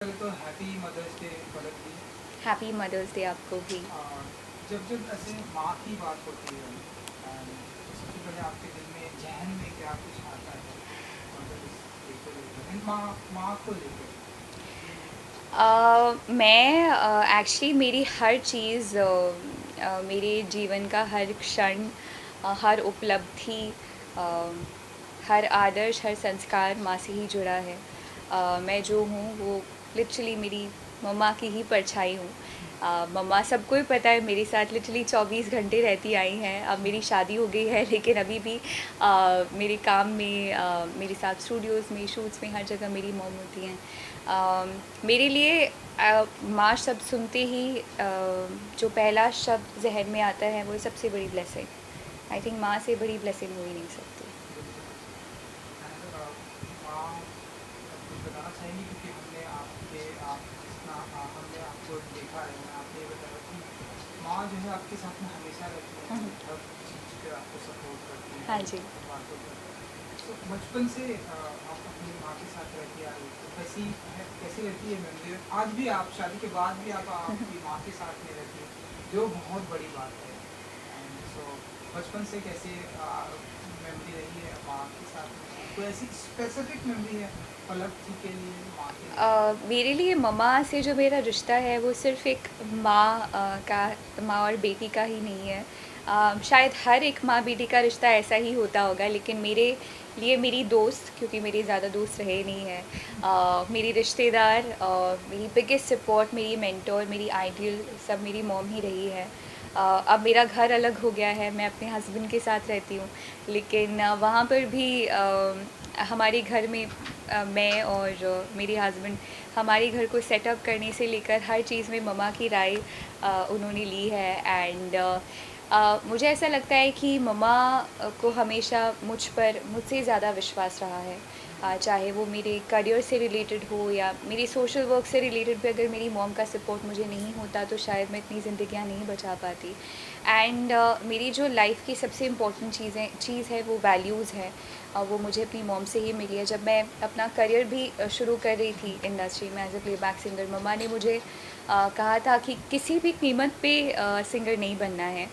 पहले तो happy Mother's day पलक जी। Happy Mother's day आपको भी। जब जब ऐसे माँ की बात होती है तो सबसे पहले आपके दिल में जहन में क्या कुछ आता है मतलब इस डे को लेकर माँ माँ को लेकर। मैं एक्चुअली मेरी हर चीज़ मेरे जीवन का हर क्षण, हर उपलब्धि, अ, हर आदर्श, हर संस्कार माँ से ही जुड़ा है। मैं जो हूँ वो लिटरली मेरी मम्मा की ही परछाई हूँ। मम्मा सबको ही पता है मेरे साथ लिटरली 24 घंटे रहती आई हैं। अब मेरी शादी हो गई है लेकिन अभी भी मेरे काम में, मेरे साथ स्टूडियोज़ में, शूट्स में, हर जगह मेरी मॉम होती हैं। मेरे लिए माँ शब्द सुनते ही जो पहला शब्द जहन में आता है वो सबसे बड़ी ब्लेसिंग। आई थिंक माँ से बड़ी ब्लेसिंग हो ही नहीं सकती। बिल्कुल बिल्कुल। माँ कुछ बताना चाहेंगी क्योंकि हमने आपके आप जितना हमने आपको देखा है आपने ये बताया कि माँ जो है आपके साथ में हमेशा रहती है हर चीज़ पे आपको सपोर्ट करती है हाँ हर जी। बातों पर। तो बचपन से आप अपनी माँ के साथ रहती आ रही तो कैसी है कैसी रहती है मेमोरी आज भी आप शादी के बाद भी आप आपकी माँ के साथ में रहती है जो बहुत बड़ी बात है। एंड सो बचपन से कैसे मेमोरी रही है माँ के साथ में कोई ऐसी स्पेसिफिक मेमोरी है पलक जी के लिए माँ के लिए। मेरे लिए मम्मा से जो मेरा रिश्ता है वो सिर्फ़ एक माँ का माँ और बेटी का ही नहीं है। शायद हर एक माँ बेटी का रिश्ता ऐसा ही होता होगा लेकिन मेरे लिए मेरी दोस्त, क्योंकि मेरे ज़्यादा दोस्त रहे नहीं हैं, मेरी रिश्तेदार, मेरी बिगेस्ट सपोर्ट, मेरी मेंटोर, मेरी आइडियल सब मेरी मॉम ही रही है। अब मेरा घर अलग हो गया है, मैं अपने हस्बैंड के साथ रहती हूँ लेकिन वहाँ पर भी हमारे घर में मैं और मेरे हस्बैंड हमारे घर को सेटअप करने से लेकर हर चीज़ में मम्मा की राय उन्होंने ली है। एंड मुझे ऐसा लगता है कि मम्मा को हमेशा मुझसे ज़्यादा विश्वास रहा है। चाहे वो मेरे करियर से रिलेटेड हो या मेरी सोशल वर्क से रिलेटेड भी, अगर मेरी मॉम का सपोर्ट मुझे नहीं होता तो शायद मैं इतनी ज़िंदगियाँ नहीं बचा पाती। एंड मेरी जो लाइफ की सबसे इम्पोर्टेंट चीज़ है वो वैल्यूज़ है। वो मुझे अपनी मॉम से ही मिली है। जब मैं अपना करियर भी शुरू कर रही थी इंडस्ट्री में एज अ प्लेबैक सिंगर, मम्मा ने मुझे कहा था कि किसी भी कीमत पे सिंगर नहीं बनना है।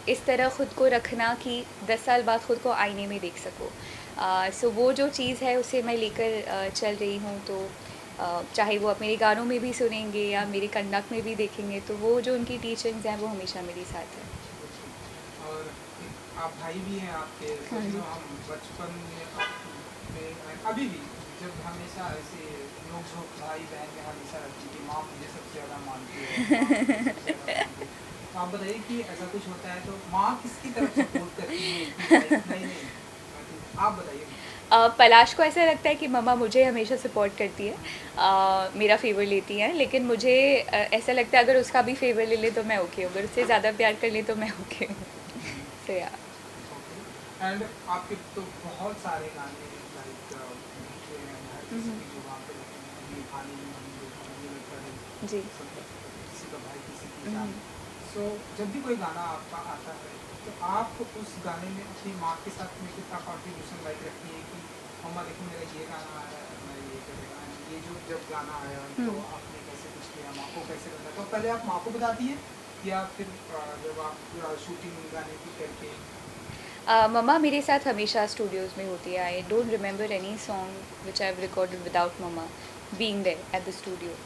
इस तरह ख़ुद को रखना कि 10 साल बाद ख़ुद को आईने में देख सको। सो वो जो चीज़ है उसे मैं लेकर चल रही हूँ। तो चाहे वो आप मेरे गानों में भी सुनेंगे या मेरे कंडक्ट में भी देखेंगे तो वो जो उनकी टीचिंग्स हैं वो हमेशा मेरे साथ है। बिल्कुल। और एक आप भाई भी हैं आपके हाँ जी। हम बचपन में अभी भी जब हमेशा ऐसे नोक झोंक भाई बहन में हमेशा रहती है कि माँ मुझे सबसे ज़्यादा मानती है माँ मुझे सबसे ज़्यादा मानती है। तो आप बताइए कि ऐसा कुछ होता है तो माँ किसकी तरफ सपोर्ट करती है कि लाइक नहीं नहीं आप बताइए मुझे। पलाश को ऐसा लगता है कि मम्मा मुझे हमेशा सपोर्ट करती है, मेरा फ़ेवर लेती हैं, लेकिन मुझे ऐसा लगता है अगर उसका भी फ़ेवर ले ले तो मैं ओके हूँ, अगर उससे ज़्यादा प्यार कर ले तो मैं ओके हूँ। सो या। ओके। एंड आपके तो बहुत सारे गाने लाइक गूंजते हैं हर किसी की जुबान पे रहते हैं अभी हाल ही में हमने देखा मुझे लगता है जी। सब किसी का भाई किसी की जान। सो जब भी कोई गाना आपका आता है तो आप उस गाने में अपनी माँ के साथ में कितना कॉन्ट्रीब्यूशन लाइक रखती है कि मम्मा देखो मेरा ये गाना आया है मैं ये करेगा ये जो जब गाना आया तो आपने कैसे कुछ किया माँ को कैसे बताया तो पहले आप माँ को बताती है या फिर जब आप शूटिंग गाने की करके। मम्मा मेरे साथ हमेशा स्टूडियोज़ में होती है। I don't remember any song which I have recorded without mumma being there at the studio.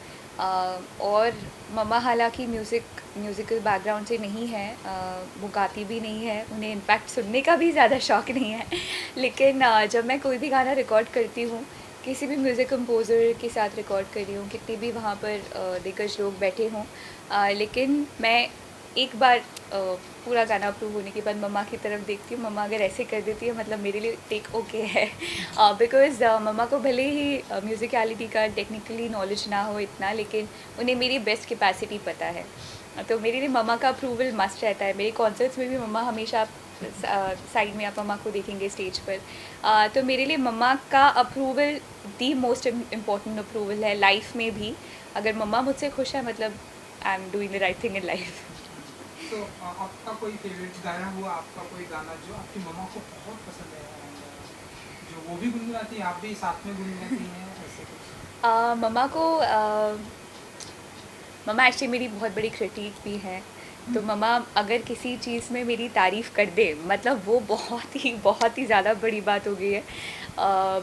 और मम्मा हालांकि म्यूज़िकल बैकग्राउंड से नहीं है, वो गाती भी नहीं है, उन्हें इनफैक्ट सुनने का भी ज़्यादा शौक़ नहीं है लेकिन जब मैं कोई भी गाना रिकॉर्ड करती हूँ, किसी भी म्यूज़िक कंपोज़र के साथ रिकॉर्ड कर रही हूँ, कितने भी वहाँ पर दिग्गज लोग बैठे हों, लेकिन मैं एक बार पूरा गाना अप्रूव होने के बाद मम्मा की तरफ देखती हूँ। मम्मा अगर ऐसे कर देती है मतलब मेरे लिए टेक ओके है। बिकॉज़ मम्मा को भले ही म्यूज़िकलिटी का टेक्निकली नॉलेज ना हो इतना, लेकिन उन्हें मेरी बेस्ट कैपेसिटी पता है। तो मेरे लिए मम्मा का अप्रूवल मस्ट रहता है। मेरे कॉन्सर्ट्स में भी मम्मा हमेशा आप साइड में आप मम्मा को देखेंगे स्टेज पर। तो मेरे लिए मम्मा का approval the most important approval है लाइफ में भी। अगर मम्मा मुझसे खुश है मतलब I am doing the right thing in life. तो आपका कोई फेवरेट गाना हुआ आपका कोई गाना जो आपकी मम्मा को बहुत पसंद है एंड जो वो भी गुनगुनाती हैं आप भी साथ में गुनगुनाती हैं ऐसे कुछ। मम्मा को मम्मा एक्चुअली मेरी बहुत बड़ी क्रिटिक भी हैं। तो मम्मा अगर किसी चीज़ में मेरी तारीफ़ कर दे मतलब वो बहुत ही ज़्यादा बड़ी बात हो गई है।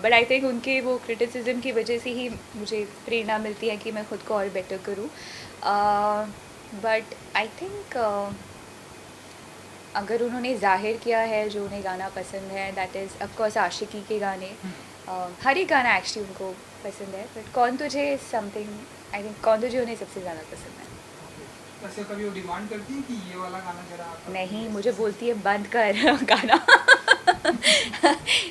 बट आई थिंक उनके वो क्रिटिसिज्म की वजह से ही मुझे प्रेरणा मिलती है कि मैं खुद को और बेटर करूँ। बट आई थिंक अगर उन्होंने ज़ाहिर किया है जो उन्हें गाना पसंद है दैट इज़ ऑफ कोर्स आशिकी के गाने। हर एक गाना एक्चुअली उनको पसंद है बट कौन तुझे समथिंग आई थिंक कौन तुझे उन्हें सबसे ज़्यादा पसंद है। वैसे कभी वो डिमांड करती है कि ये वाला गाना जरा आप नहीं, ऐसे- मुझे बोलती है बंद कर गाना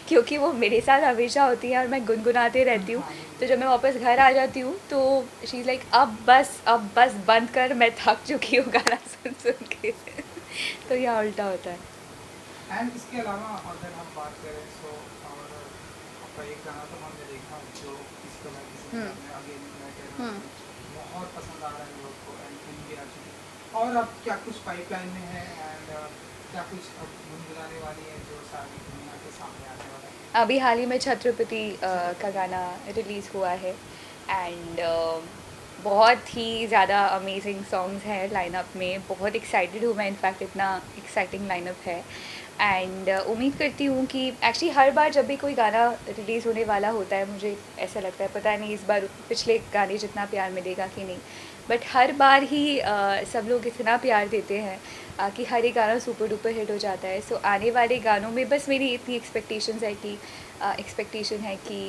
क्योंकि वो मेरे साथ हमेशा होती है और मैं गुनगुनाते रहती हूँ। हाँ, तो जब मैं वापस घर आ जाती हूँ तो शी इज़ लाइक अब बस बंद कर, मैं थक चुकी हूँ गाना सुन सुन के तो यह उल्टा होता है। एंड इसके अलावा अगर हम बात करें सो और आपका एक गाना तो हमने देखा जो किसी को मैं किसी हम्म, में अगेन मैं कह रहा हम्म। हूँ बहुत पसंद आ रहा है लोग को एंड फिल्म भी आ चुकी है और अब क्या कुछ पाइपलाइन में है एंड क्या कुछ अब गुनगुनाने वाली है जो सारी दुनिया के सामने आने वाला है। अभी हाल ही में छत्रपति का छत्रपति गाना रिलीज़ हुआ है एंड बहुत ही ज़्यादा अमेजिंग सॉन्ग्स हैं लाइनअप में। बहुत एक्साइटेड हूँ मैं, इनफैक्ट इतना एक्साइटिंग लाइनअप है एंड उम्मीद करती हूँ कि एक्चुअली हर बार जब भी कोई गाना रिलीज़ होने वाला होता है मुझे ऐसा लगता है पता नहीं इस बार पिछले गाने जितना प्यार मिलेगा कि नहीं। बट हर बार ही सब लोग इतना प्यार देते हैं कि हर एक गाना सुपर डुपर हिट हो जाता है। सो आने वाले गानों में बस मेरी इतनी एक्सपेक्टेशन है कि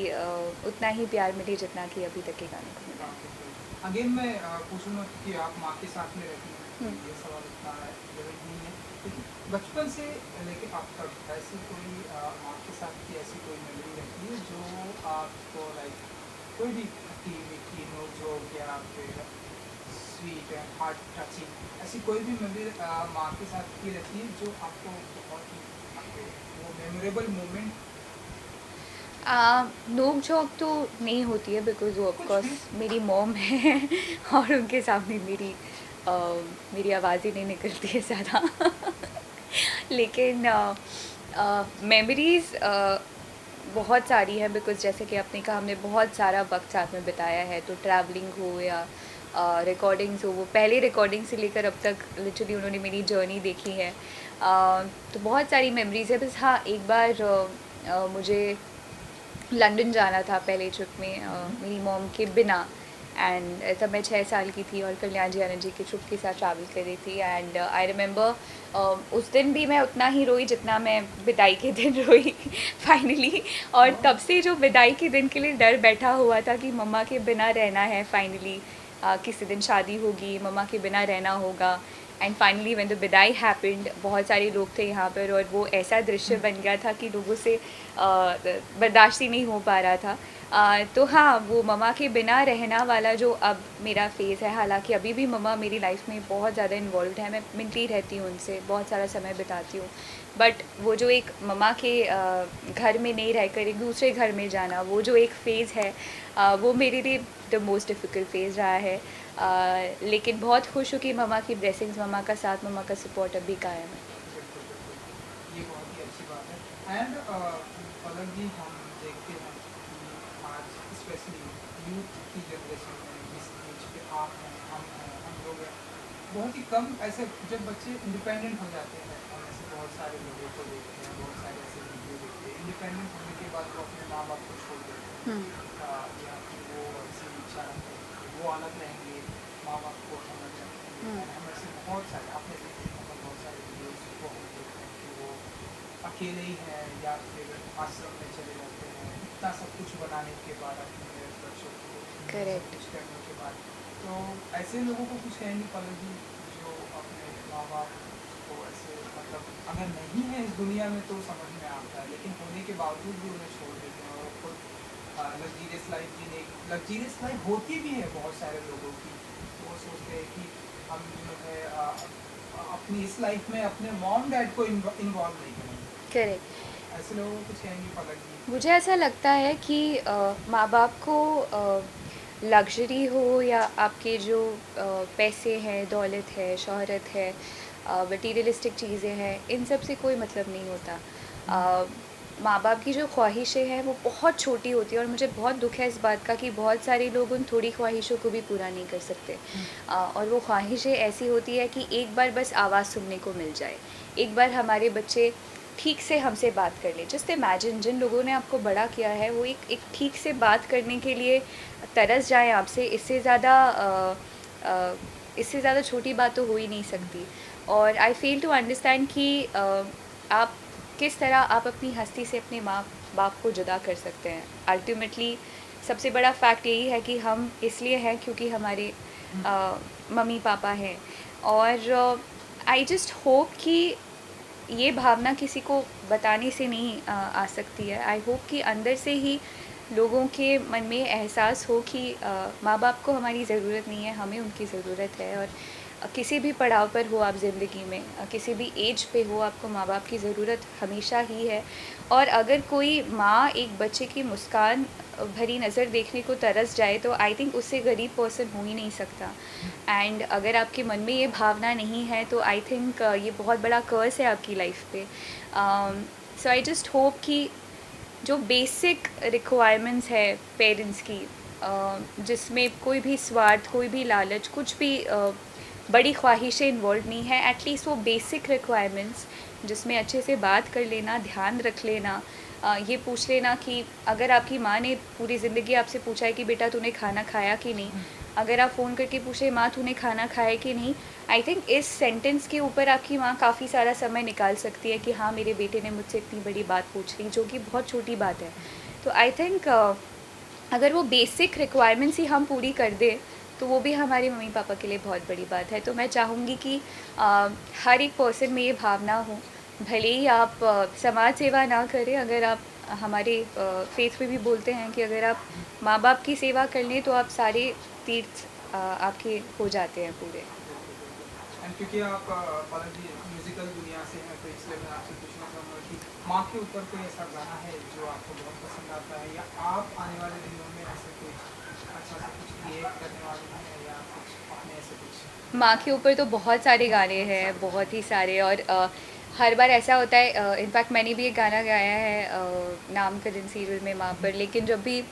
उतना ही प्यार मिले जितना कि अभी तक के गानों को मिला है। अगेन मैं पूछूंगा कि आप माँ के साथ में रहती हैं हम्म। ये सवाल इतना जरूरी नहीं है लेकिन बचपन से लेके अब तक ऐसी कोई माँ के साथ की ऐसी कोई मेमोरी रहती है जो आपको लाइक कोई भी खट्टी मीठी नोक-झोंक या फिर स्वीट एंड हार्ट टचिंग ऐसी कोई भी मेमोरी माँ के साथ की रहती है जो आपको बहुत ही आपके वो मेमोरेबल मोमेंट नोक झोंक तो नहीं होती है बिकॉज वो कुछ ऑफकोर्स भी मेरी मॉम है और उनके सामने अ, मेरी आवाज़ ही नहीं निकलती है ज़्यादा लेकिन मेमोरीज़ बहुत सारी हैं बिकॉज जैसे कि आपने कहा हमने बहुत सारा वक्त साथ में बिताया है। तो ट्रैवलिंग हो या रिकॉर्डिंग्स हो, वो पहले रिकॉर्डिंग से लेकर अब तक लिटरली उन्होंने मेरी जर्नी देखी है। तो बहुत सारी मेमोरीज़ है। बस हाँ, एक बार मुझे लंदन जाना था पहले ट्रिप में मेरी मॉम के बिना एंड तब मैं 6 साल की थी और कल्याण जी आनंद जी के ट्रिप के साथ ट्रैवल कर रही थी एंड आई रिमेंबर उस दिन भी मैं उतना ही रोई जितना मैं विदाई के दिन रोई फाइनली। और तब से जो विदाई के दिन के लिए डर बैठा हुआ था कि मम्मा के बिना रहना है फाइनली। किसी दिन शादी होगी, मम्मा के बिना रहना होगा एंड फाइनली व्हेन द विदाई हैपेंड बहुत सारे लोग थे यहाँ पर और वो ऐसा दृश्य बन गया था कि लोगों से बर्दाश्त ही नहीं हो पा रहा था। तो हाँ, वो मम्मा के बिना रहना वाला जो अब मेरा फ़ेज़ है, हालांकि अभी भी मम्मा मेरी लाइफ में बहुत ज़्यादा इन्वॉल्व है, मैं मिलती रहती हूँ उनसे, बहुत सारा समय बिताती हूँ। बट वो जो एक मम्मा के घर में नहीं रहकर एक दूसरे घर में जाना, वो जो एक फ़ेज़ है वो मेरे लिए द मोस्ट डिफ़िकल्ट फ़ेज़ रहा है। लेकिन बहुत खुश हूँ कि मम्मा की ब्लेसिंग्स, मम्मा का साथ, मम्मा का सपोर्ट अभी कायम है। बिल्कुल, बिल्कुल। ये बहुत ही अच्छी बात है एंड पलक जी हम देखते हैं कि आज स्पेशली यूथ की जनरेशन में जिस एज पे आप हैं, हम लोग हैं, बहुत ही कम ऐसे जब बच्चे इंडिपेंडेंट हो जाते हैं हम ऐसे बहुत सारे लोगों को देखते हैं, बहुत सारे ऐसे वीडियो देखते हैं, इंडिपेंडेंट होने के बाद वो अपने माँ बाप को छोड़ देते हैं हुँ, या फिर वो ऐसी इच्छा रखते हैं कि वो अलग रहेंगे, माँ बाप को अलग रखेंगे हुँ, एंड हम ऐसे बहुत सारे आपने देखे मतलब बहुत सारे वीडियोज़ को हम देखते हैं कि वो अकेले ही हैं या फिर आश्रम में चले जाते हैं इतना सब कुछ बनाने के बाद अपने बच्चों को इतना सब करेक्ट। कुछ करने के बाद तो ऐसे लोगों को कुछ कहेंगे पलक जी जो अपने माँ बाप को ऐसे मतलब अगर नहीं है इस दुनिया में तो समझ में आता है लेकिन होने के बावजूद भी उन्हें छोड़ देते हैं और खुद लग्जीरियस लाइफ जीने लग्जीरियस लाइफ होती भी है बहुत सारे लोगों की तो वो सोचते हैं कि हम जो है अपनी इस लाइफ में अपने मॉम डैड को इन्वॉल्व नहीं करेंगे करेक्ट। तो ऐसे लोगों को कुछ कहेंगे पलक जी। मुझे ऐसा लगता है कि माँ-बाप को लग्ज़री हो या आपके जो पैसे हैं, दौलत है, शोहरत है, मटीरियलिस्टिक चीज़ें हैं, इन सब से कोई मतलब नहीं होता। अ, माँ बाप की जो ख्वाहिशें हैं वो बहुत छोटी होती हैं और मुझे बहुत दुख है इस बात का कि बहुत सारे लोग उन थोड़ी ख्वाहिशों को भी पूरा नहीं कर सकते। हुँ, और वो ख्वाहिशें ऐसी होती है कि एक बार बस आवाज़ सुनने को मिल जाए, एक बार हमारे बच्चे ठीक से हमसे बात कर लें। जस्ट इमेजिन जिन लोगों ने आपको बड़ा किया है वो एक ठीक से बात करने के लिए तरस जाएँ आपसे, इससे ज़्यादा छोटी बात तो हो ही नहीं हुँ, सकती। और आई फ़ेल टू अंडरस्टैंड कि आप किस तरह आप अपनी हस्ती से अपने माँ बाप को जुदा कर सकते हैं। अल्टीमेटली सबसे बड़ा फैक्ट यही है कि हम इसलिए हैं क्योंकि हमारे हुँ, मम्मी पापा हैं। और आई जस्ट होप कि ये भावना किसी को बताने से नहीं आ सकती है। आई होप कि अंदर से ही लोगों के मन में एहसास हो कि माँ बाप को हमारी ज़रूरत नहीं है, हमें उनकी ज़रूरत है। और किसी भी पड़ाव पर हो आप ज़िंदगी में, किसी भी एज पे हो, आपको माँ बाप की ज़रूरत हमेशा ही है। और अगर कोई माँ एक बच्चे की मुस्कान भरी नज़र देखने को तरस जाए तो आई थिंक उससे गरीब पर्सन हो ही नहीं सकता। हुँ, एंड अगर आपके मन में ये भावना नहीं है तो आई थिंक ये बहुत बड़ा कर्स है आपकी लाइफ पे। सो आई जस्ट होप कि जो बेसिक रिक्वायरमेंट्स है पेरेंट्स की, जिसमें कोई भी स्वार्थ, कोई भी लालच, कुछ भी बड़ी ख्वाहिशें इन्वॉल्व नहीं है, एटलीस्ट वो बेसिक रिक्वायरमेंट्स जिसमें अच्छे से बात कर लेना, ध्यान रख लेना, ये पूछ लेना कि अगर आपकी माँ ने पूरी ज़िंदगी आपसे पूछा है कि बेटा तूने खाना खाया कि नहीं, हुँ, अगर आप फ़ोन करके पूछे माँ तूने खाना खाया कि नहीं, आई थिंक इस सेंटेंस के ऊपर आपकी माँ काफ़ी सारा समय निकाल सकती है कि हाँ मेरे बेटे ने मुझसे इतनी बड़ी बात पूछ ली, जो कि बहुत छोटी बात है। तो आई थिंक अगर वो बेसिक रिक्वायरमेंट्स ही हम पूरी कर दें तो वो भी हमारे मम्मी पापा के लिए बहुत बड़ी बात है। तो मैं चाहूँगी कि हर एक पर्सन में ये भावना हो, भले ही आप समाज सेवा ना करें, अगर आप हमारे फेथ में भी बोलते हैं कि अगर आप हुँ, माँ बाप की सेवा कर लें तो आप सारे तीर्थ आपके हो जाते हैं पूरे। बिल्कुल, बिल्कुल। एंड क्योंकि आप पलक जी म्यूज़िकल दुनिया से हैं, तो इसलिए मैं आपसे पूछना चाहूँगा कि माँ के ऊपर कोई ऐसा गाना है जो आपको बहुत पसंद आता है, या आप आने वाले दिनों में ऐसे कुछ अच्छा सा कुछ क्रिएट करने वाली हैं, या कुछ अपने ऐसे कुछ माँ के ऊपर तो बहुत सारे गाने हैं, सारे गाने? बहुत ही सारे। और हर बार ऐसा होता है, इनफैक्ट मैंने भी एक गाना गाया है नामकरण सीरियल में माँ हुँ, पर, लेकिन जब भी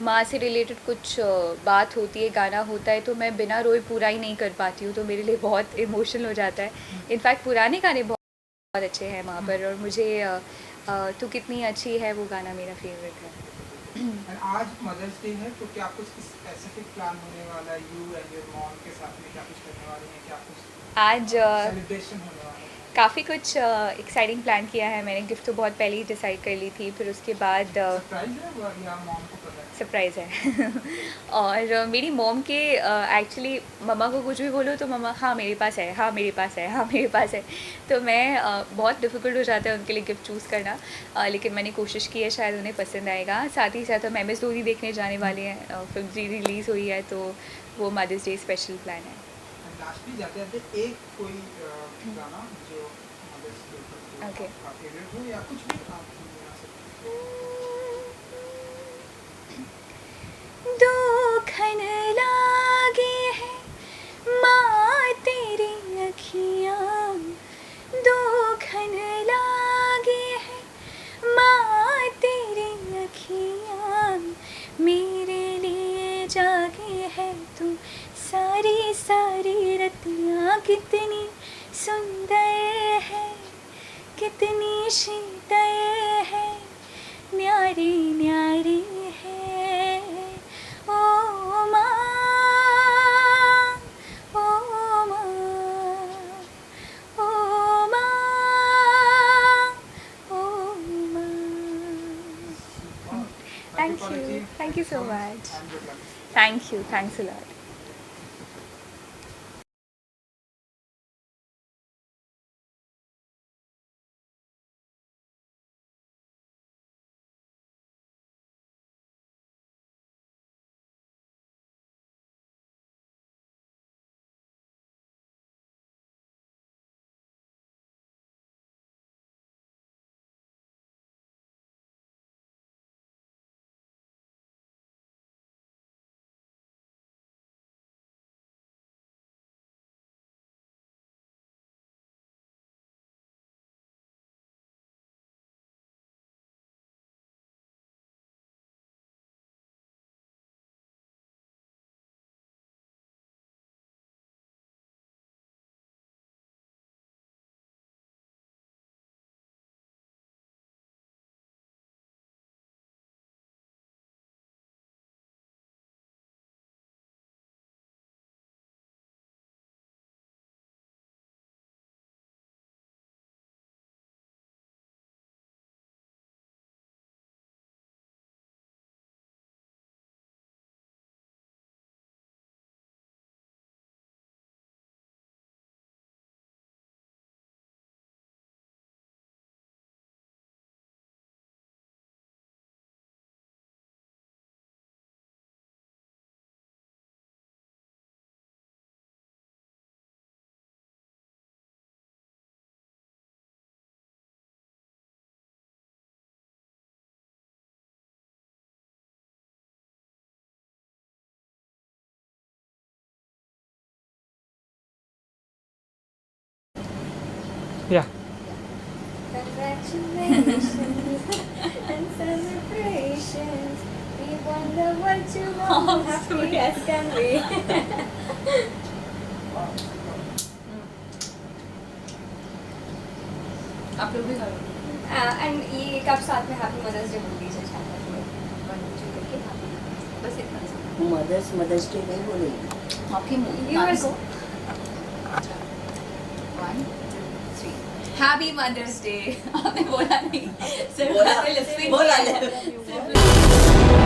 माँ से रिलेटेड कुछ बात होती है, गाना होता है, तो मैं बिना रोए पूरा ही नहीं कर पाती हूँ, तो मेरे लिए बहुत इमोशनल हो जाता है। हुँ, इनफैक्ट पुराने गाने बहुत बहुत अच्छे हैं माँ हुँ। पर, और मुझे तू कितनी अच्छी है वो गाना मेरा फेवरेट है। बिल्कुल, बिल्कुल। एंड आज मदर्स डे है, तो क्या कुछ स्पेसिफिक प्लान होने वाला है यू एंड योर मॉम के साथ में? क्या कुछ करने वाली हैं? क्या कुछ आज सेलिब्रेशन होने वाला है? काफ़ी कुछ एक्साइटिंग प्लान किया है मैंने। गिफ्ट तो बहुत पहले ही डिसाइड कर ली थी, फिर उसके बाद सरप्राइज़ है वो, या मॉम को पता है? सरप्राइज़ है। और मेरी मॉम के एक्चुअली मम्मा को कुछ भी बोलो तो मम्मा हाँ मेरे पास है, हाँ मेरे पास है, हाँ मेरे पास है। तो मैं बहुत डिफ़िकल्ट हो जाता है उनके लिए गिफ्ट चूज़ करना, लेकिन मैंने कोशिश की है, शायद उन्हें पसंद आएगा। साथ ही साथ हम एम एस धोनी देखने जाने हुँ। वाले हैं, फिल्म री रिलीज़ हुई है, तो वो मदर्स डे स्पेशल प्लान है। एंड लास्टली जाते-जाते एक कोई गाना जो मदर्स के ऊपर जो ओके। आपका फ़ेवरेट हो, या कुछ भी आप गुनगुना सकते हैं। दुखन लागे है माँ तेरी अखियाँ, दुखन लागे है माँ तेरी अखियाँ, मेरे लिए जागे है तू सारी सारी रतियाँ। कितनी सुंदर है, कितनी शीतल है, न्यारी न्यारी है ओ माँ, ओ माँ, ओ माँ, ओ माँ। Super. Thank Palak ji, you. Thank thank you you so so much much. And good luck. Thank you. Thanks a lot. या Congratulations and celebrations. We wonder what you want. Happy as can be. आप लोग भी करो। And ये एक आप साथ में हैप्पी मदर्स डे बोल दीजिए चैनल में वन टू करके happy Mother's Day. बस इतना सा मदर्स डे नहीं बोलेगी। आपके मुंह You will go. 1 2 3 happy Mother's Day. आपने बोला नहीं, सिर्फ बोला, आपने लिपसिंग बोला, किया है। बोला। सिर्फ